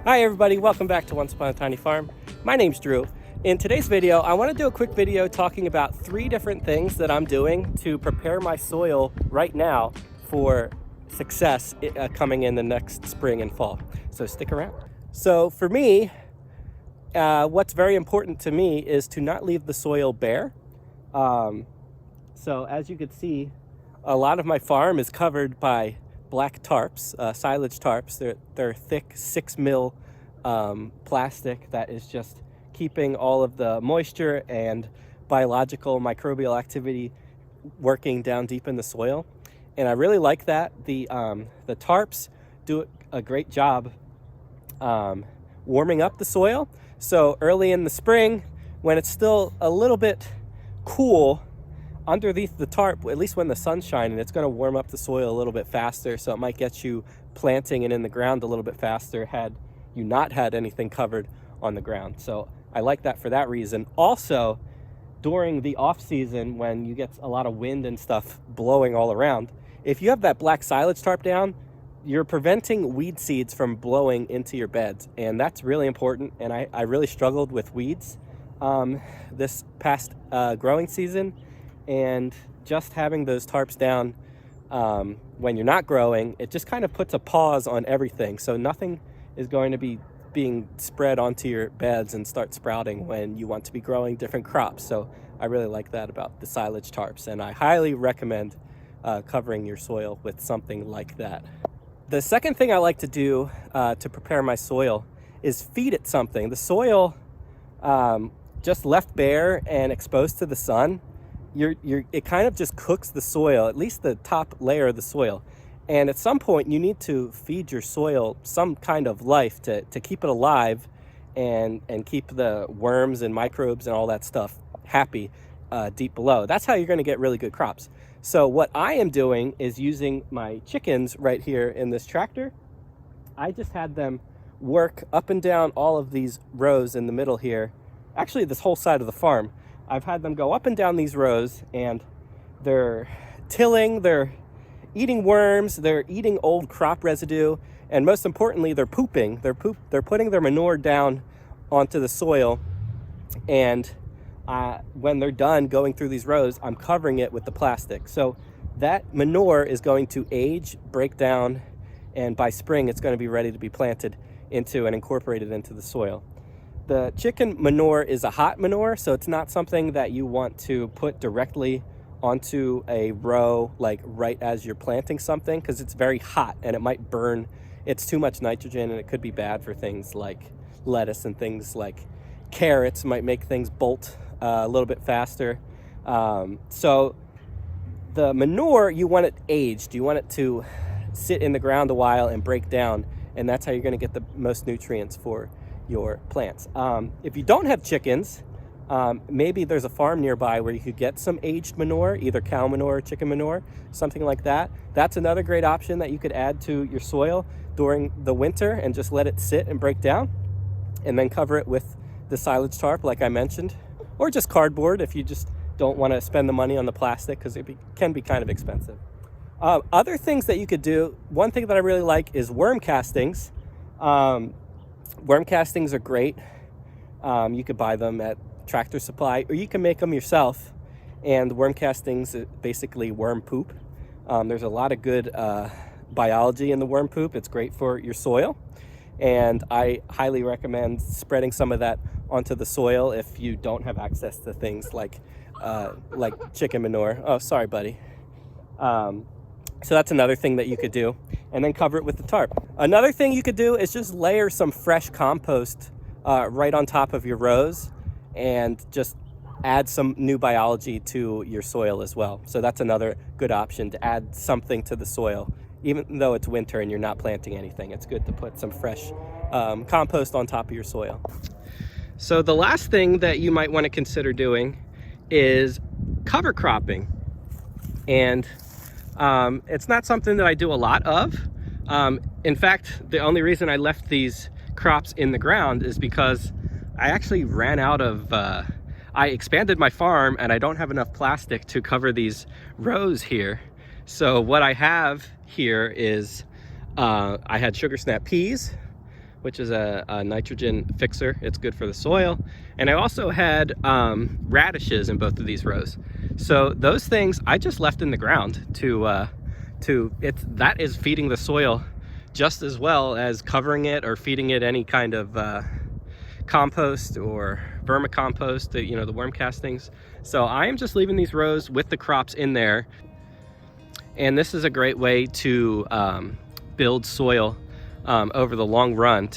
Hi everybody, welcome back to Once Upon a Tiny Farm. My name's Drew. In today's video, I want to do a quick video talking about 3 different things that I'm doing to prepare my soil right now for success coming in the next spring and fall. So stick around. So for me, what's very important to me is to not leave the soil bare. So as you can see, a lot of my farm is covered by black tarps, silage tarps. They're thick 6 mil plastic that is just keeping all of the moisture and biological microbial activity working down deep in the soil. And I really like that. The tarps do a great job warming up the soil. So early in the spring, when it's still a little bit cool underneath the tarp, at least when the sun's shining, it's going to warm up the soil a little bit faster. So it might get you planting and in the ground a little bit faster had you not had anything covered on the ground. So I like that for that reason. Also, during the off season, when you get a lot of wind and stuff blowing all around, if you have that black silage tarp down, you're preventing weed seeds from blowing into your beds. And that's really important. And I really struggled with weeds this past growing season. And just having those tarps down when you're not growing, it just kind of puts a pause on everything. So nothing is going to be being spread onto your beds and start sprouting when you want to be growing different crops. So I really like that about the silage tarps, and I highly recommend covering your soil with something like that. The second thing I like to do to prepare my soil is feed it something. The soil just left bare and exposed to the sun, it kind of just cooks the soil, at least the top layer of the soil. And at some point you need to feed your soil some kind of life to keep it alive and keep the worms and microbes and all that stuff happy deep below. That's how you're going to get really good crops. So what I am doing is using my chickens right here in this tractor. I just had them work up and down all of these rows in the middle here. Actually, this whole side of the farm. I've had them go up and down these rows, and they're tilling, they're eating worms, they're eating old crop residue, and most importantly, they're pooping. They're putting their manure down onto the soil, and when they're done going through these rows, I'm covering it with the plastic. So that manure is going to age, break down, and by spring, it's going to be ready to be planted into and incorporated into the soil. The chicken manure is a hot manure, so it's not something that you want to put directly onto a row, like right as you're planting something, because it's very hot and it might burn. It's too much nitrogen, and it could be bad for things like lettuce and things like carrots. Might make things bolt a little bit faster. So the manure, you want it aged. You want it to sit in the ground a while and break down, and that's how you're going to get the most nutrients for your plants. If you don't have chickens, maybe there's a farm nearby where you could get some aged manure, either cow manure or chicken manure, something like that. That's another great option that you could add to your soil during the winter and just let it sit and break down, and then cover it with the silage tarp like I mentioned, or just cardboard if you just don't want to spend the money on the plastic, because it can be kind of expensive. Other things that you could do, one thing that I really like is worm castings. Worm castings are great. You could buy them at Tractor Supply, or you can make them yourself. And worm castings is basically worm poop. There's a lot of good biology in the worm poop. It's great for your soil, and I highly recommend spreading some of that onto the soil if you don't have access to things like chicken manure. Oh, sorry, buddy. So that's another thing that you could do, and then cover it with the tarp. Another thing you could do is just layer some fresh compost right on top of your rows, and just add some new biology to your soil as well. So that's another good option, to add something to the soil. Even though it's winter and you're not planting anything, it's good to put some fresh compost on top of your soil. So the last thing that you might want to consider doing is cover cropping. And it's not something that I do a lot of. In fact, the only reason I left these crops in the ground is because I actually ran out of, I expanded my farm and I don't have enough plastic to cover these rows here. So what I have here is, I had sugar snap peas, which is a nitrogen fixer. It's good for the soil. And I also had radishes in both of these rows. So those things I just left in the ground that is feeding the soil just as well as covering it or feeding it any kind of compost or vermicompost, the worm castings. So I am just leaving these rows with the crops in there. And this is a great way to build soil over the long run.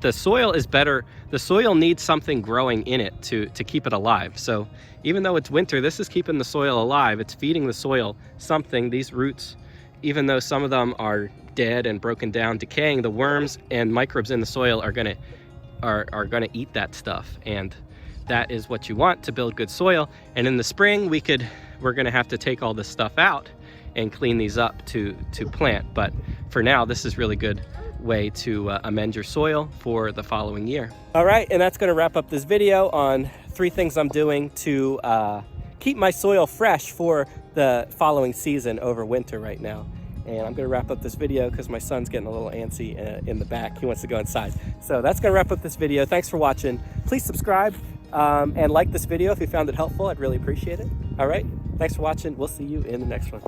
The soil is better. The soil needs something growing in it to keep it alive. So even though it's winter, this is keeping the soil alive. It's feeding the soil something. These roots, even though some of them are dead and broken down, decaying, the worms and microbes in the soil are gonna eat that stuff, and that is what you want to build good soil. And in the spring, we're gonna have to take all this stuff out and clean these up to plant. But for now, this is really good way to amend your soil for the following year. All right, and that's gonna wrap up this video on 3 things I'm doing to keep my soil fresh for the following season over winter right now. And I'm gonna wrap up this video because my son's getting a little antsy in the back. He wants to go inside. So that's gonna wrap up this video. Thanks for watching. Please subscribe and like this video if you found it helpful. I'd really appreciate it. All right, thanks for watching. We'll see you in the next one.